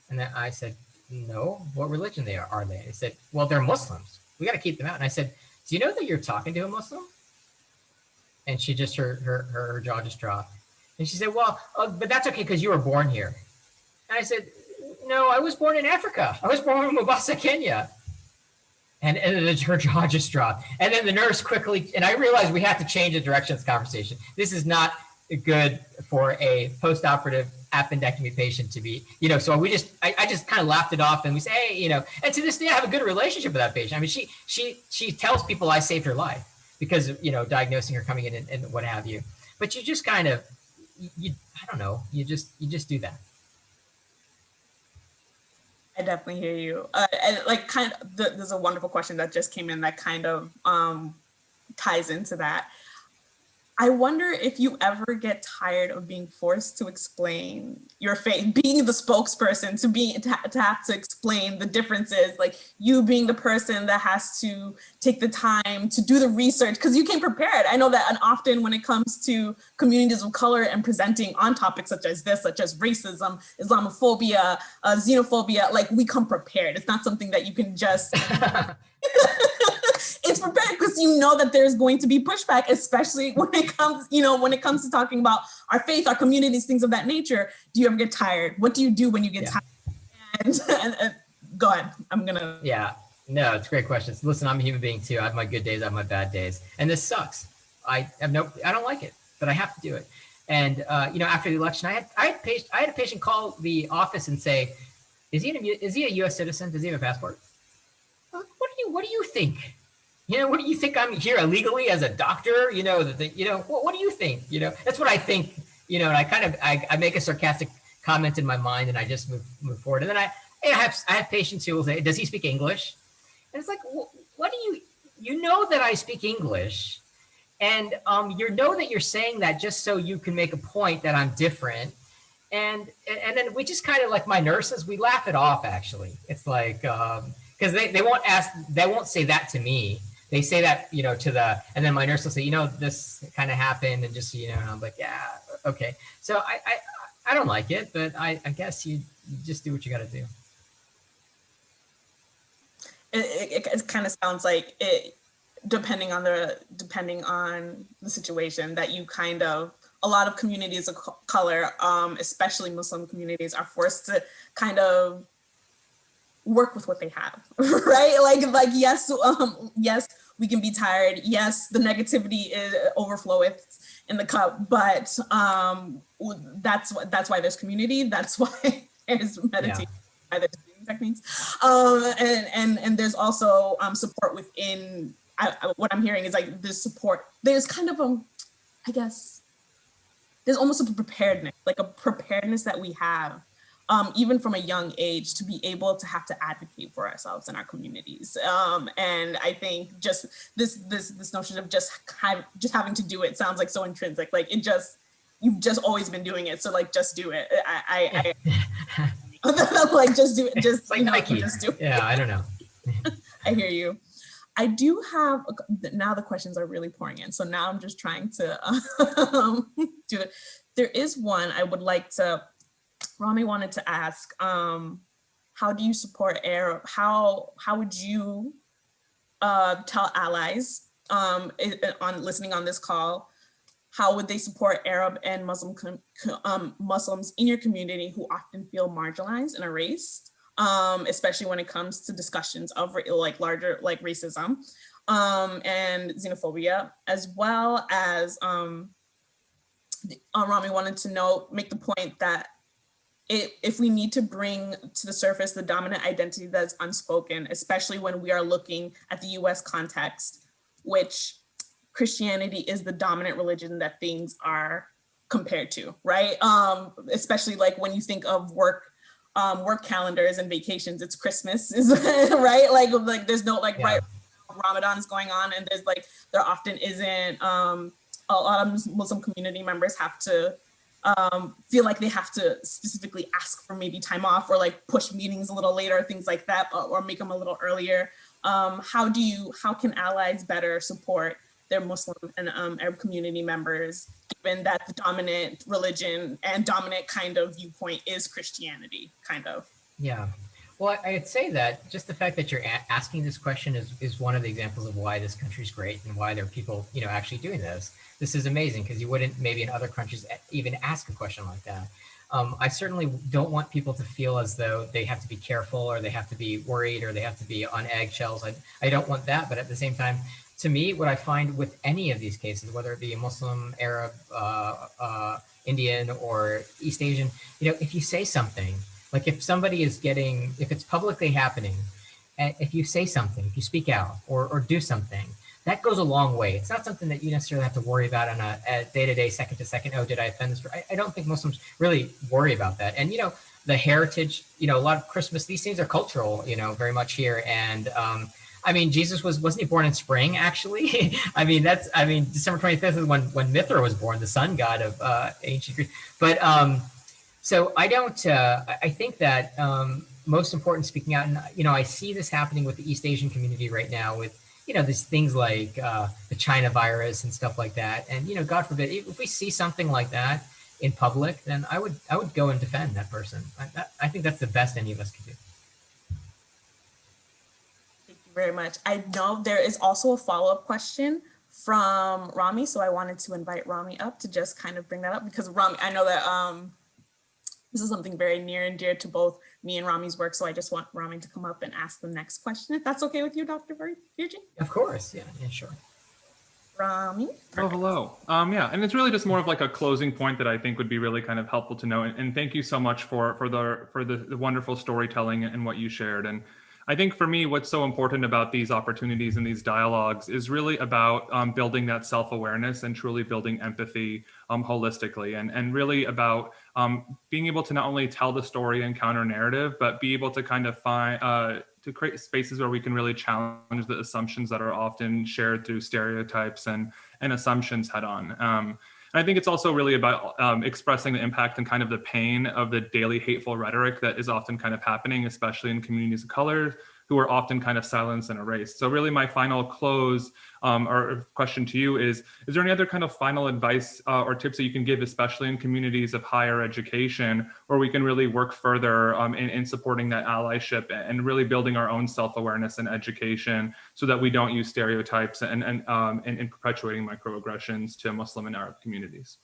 And then I said, no, what religion are they? They said, well, they're Muslims. We got to keep them out. And I said, do you know that you're talking to a Muslim? And she just, her jaw just dropped. And she said, well, but that's okay because you were born here. And I said, no, I was born in Africa. I was born in Mombasa, Kenya. And then her jaw just dropped. And then the nurse quickly, and I realized we have to change the direction of this conversation. This is not good for a postoperative appendectomy patient to be, so I just kind of laughed it off, and we say, hey, and to this day, I have a good relationship with that patient. I mean, she tells people I saved her life because of, diagnosing her coming in and what have you. But you just kind of, I don't know, you just do that. I definitely hear you. And like, there's a wonderful question that just came in that kind of ties into that. I wonder if you ever get tired of being forced to explain your faith, being the spokesperson, to have to explain the differences, like you being the person that has to take the time to do the research because you came prepared. I know that, and often when it comes to communities of color and presenting on topics such as this, such as racism, Islamophobia, xenophobia, like we come prepared. It's not something that you can just... It's prepared because you know that there's going to be pushback, especially when it comes, to talking about our faith, our communities, things of that nature. Do you ever get tired? What do you do when you get tired? And go ahead. I'm gonna. Yeah, no, it's a great question. Listen, I'm a human being too. I have my good days, I have my bad days, and this sucks. I don't like it, but I have to do it. And after the election, I had a patient call the office and say, "Is he a U.S. citizen? Does he have a passport? What do you think? What do you think? I'm here illegally as a doctor? What do you think? That's what I think. And I kind of I make a sarcastic comment in my mind, and I just move forward. And then I have patients who will say, "Does he speak English?" And it's like, what do you know that I speak English, and you know that you're saying that just so you can make a point that I'm different. And then we just kind of, like my nurses, we laugh it off. Actually, it's like because they won't say that to me. They say that, and then my nurse will say, this kind of happened, and just, and I'm like, yeah, okay. So I don't like it, but I guess you just do what you got to do. it kind of sounds like it, depending on the situation, that you kind of, a lot of communities of color, especially Muslim communities, are forced to kind of work with what they have, right? Like yes, yes, we can be tired. Yes, the negativity overfloweth in the cup, but that's why there's community. That's why there's meditation. Why there's breathing techniques, and there's also support within. What I'm hearing is like there's support. There's kind of I guess there's almost a preparedness, like a preparedness that we have. Even from a young age, to be able to have to advocate for ourselves in our communities, and I think just this notion of just having to do it sounds like so intrinsic. Like you've just always been doing it, so like just do it. I like just do it. Just like Nike. Just do it. Yeah, I don't know. I hear you. I do have now the questions are really pouring in, so now I'm just trying to do it. There is one I would like to. Rami wanted to ask, how do you support Arab? How would you tell allies on listening on this call, how would they support Arab and Muslims in your community who often feel marginalized and erased, especially when it comes to discussions of like larger like racism and xenophobia, as well as Rami wanted to make the point that if we need to bring to the surface the dominant identity that's unspoken, especially when we are looking at the US context, which Christianity is the dominant religion that things are compared to, right? Especially like when you think of work calendars and vacations, it's Christmas, right? Like there's no like, right, Ramadan is going on, and there often isn't, a lot of Muslim community members have to feel like they have to specifically ask for maybe time off or like push meetings a little later, things like that, or make them a little earlier. How can allies better support their Muslim and Arab community members, given that the dominant religion and dominant kind of viewpoint is Christianity, kind of? Yeah. Well, I'd say that just the fact that you're asking this question is one of the examples of why this country's great and why there are people, actually doing this. This is amazing because you wouldn't maybe in other countries even ask a question like that. I certainly don't want people to feel as though they have to be careful or they have to be worried or they have to be on eggshells. I don't want that. But at the same time, to me, what I find with any of these cases, whether it be a Muslim, Arab, Indian, or East Asian, if you say something, like if somebody is if it's publicly happening, if you say something, if you speak out or do something, that goes a long way. It's not something that you necessarily have to worry about on a day-to-day, second-to-second, oh, did I offend this? I don't think Muslims really worry about that. And, the heritage, a lot of Christmas, these things are cultural, very much here. And, Jesus wasn't he born in spring, actually? December 25th is when Mithra was born, the sun god of ancient Greece. But so I don't, I think that most important speaking out, and, I see this happening with the East Asian community right now with, there's things like the China virus and stuff like that. And, God forbid, if we see something like that in public, then I would go and defend that person. I think that's the best any of us can do. Thank you very much. I know there is also a follow-up question from Rami. So I wanted to invite Rami up to just kind of bring that up because Rami, I know that this is something very near and dear to both me and Rami's work. So I just want Rami to come up and ask the next question, if that's okay with you, Dr. Virji? Of course, yeah, sure. Rami? Oh, hello. And it's really just more of like a closing point that I think would be really kind of helpful to know. And thank you so much for the wonderful storytelling and what you shared. And I think for me, what's so important about these opportunities and these dialogues is really about building that self-awareness and truly building empathy holistically, and really about being able to not only tell the story and counter narrative, but be able to kind of find, to create spaces where we can really challenge the assumptions that are often shared through stereotypes and assumptions head on. And I think it's also really about expressing the impact and kind of the pain of the daily hateful rhetoric that is often kind of happening, especially in communities of color, who are often kind of silenced and erased. So really my final close or question to you is there any other kind of final advice or tips that you can give, especially in communities of higher education, where we can really work further in supporting that allyship and really building our own self-awareness and education so that we don't use stereotypes and perpetuating microaggressions to Muslim and Arab communities?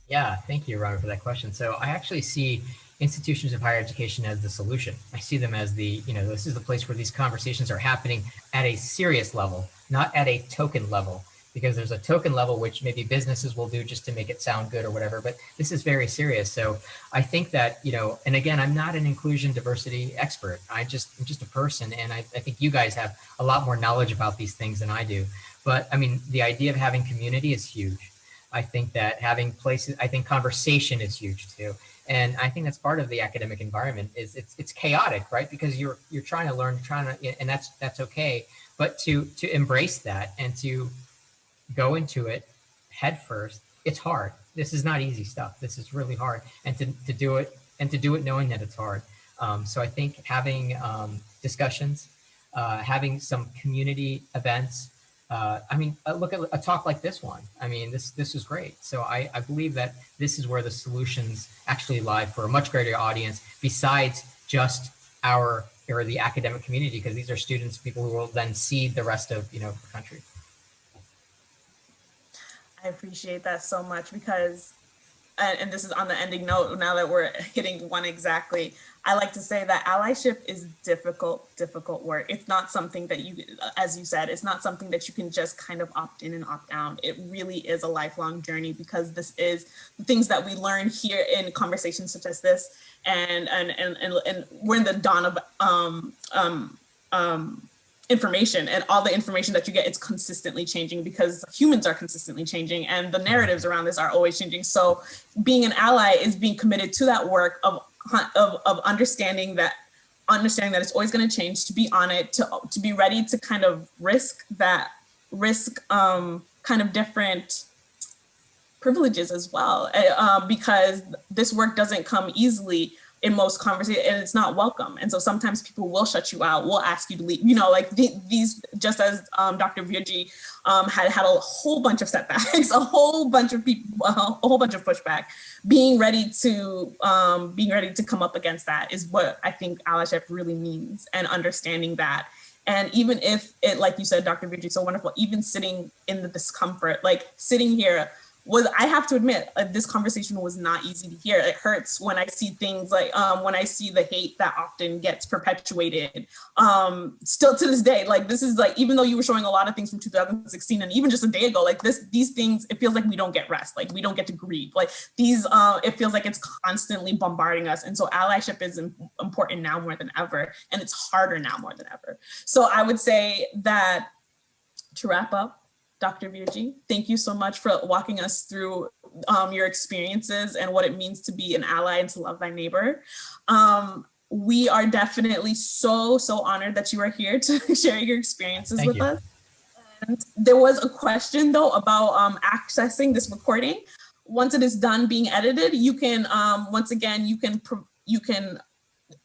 Yeah, thank you, Robert, for that question. So I actually see institutions of higher education as the solution. I see them as the, this is the place where these conversations are happening at a serious level, not at a token level, because there's a token level which maybe businesses will do just to make it sound good or whatever, but this is very serious. So I think that, and again, I'm not an inclusion diversity expert. I'm just a person, and I think you guys have a lot more knowledge about these things than I do. But I mean, the idea of having community is huge. I think that having places, I think conversation is huge too. And I think that's part of the academic environment is it's chaotic, right? Because you're trying to learn, and that's okay. But to embrace that and to go into it head first, it's hard. This is not easy stuff. This is really hard. And to do it knowing that it's hard. So I think having discussions, having some community events, look at a talk like this one. I mean, this is great. So I believe that this is where the solutions actually lie for a much greater audience besides just the academic community, because these are students, people who will then see the rest of, the country. I appreciate that so much because, and this is on the ending note, now that we're hitting one exactly, I like to say that allyship is difficult work. It's not something that you, as you said, it's not something that you can just kind of opt in and opt out. It really is a lifelong journey, because this is the things that we learn here in conversations such as this, and we're in the dawn of information, and all the information that you get, it's consistently changing because humans are consistently changing and the narratives around this are always changing. So being an ally is being committed to that work of understanding that it's always going to change, to be on it, to be ready to kind of risk kind of different privileges as well, because this work doesn't come easily in most conversations, and it's not welcome. And so sometimes people will shut you out, will ask you to leave, like these, just as Dr. Virji had a whole bunch of setbacks, a whole bunch of people, a whole bunch of pushback. Being ready to come up against that is what I think allyship really means, and understanding that. And even if it, like you said, Dr. Virji, so wonderful, even sitting in the discomfort, like sitting here, I have to admit, this conversation was not easy to hear. It hurts when I see things like, when I see the hate that often gets perpetuated. Still to this day, like this is like, even though you were showing a lot of things from 2016 and even just a day ago, like these things, it feels like we don't get rest, like we don't get to grieve. Like these, it feels like it's constantly bombarding us. And so allyship is important now more than ever. And it's harder now more than ever. So I would say that, to wrap up, Dr. Virji, thank you so much for walking us through your experiences and what it means to be an ally and to love thy neighbor. We are definitely so honored that you are here to share your experiences with us. And there was a question though about accessing this recording. Once it is done being edited, you can, once again, you can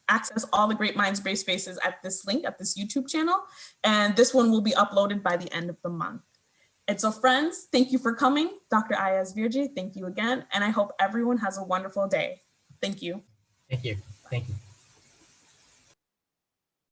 access all the Great Minds Brave Spaces at this link, at this YouTube channel. And this one will be uploaded by the end of the month. And so friends, thank you for coming. Dr. Ayaz Virji, thank you again. And I hope everyone has a wonderful day. Thank you. Thank you. Thank you.